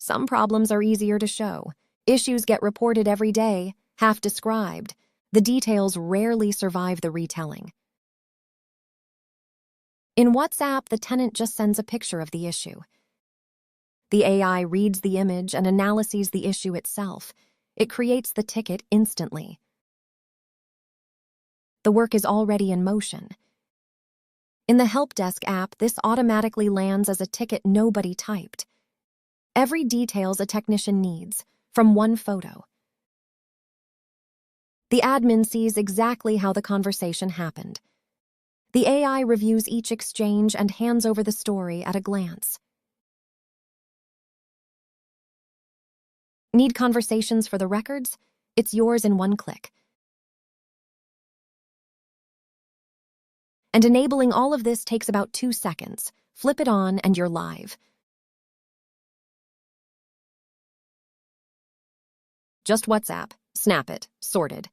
Some problems are easier to show. Issues get reported every day, half described. The details rarely survive the retelling. In WhatsApp, the tenant just sends a picture of the issue. The AI reads the image and analyzes the issue itself. It creates the ticket instantly. The work is already in motion. In the Helpdesk app, this automatically lands as a ticket nobody typed. Every detail a technician needs, from one photo. The admin sees exactly how the conversation happened. The AI reviews each exchange and hands over the story at a glance. Need conversations for the records? It's yours in one click. And enabling all of this takes about 2 seconds. Flip it on and you're live. Just WhatsApp, snap it, sorted.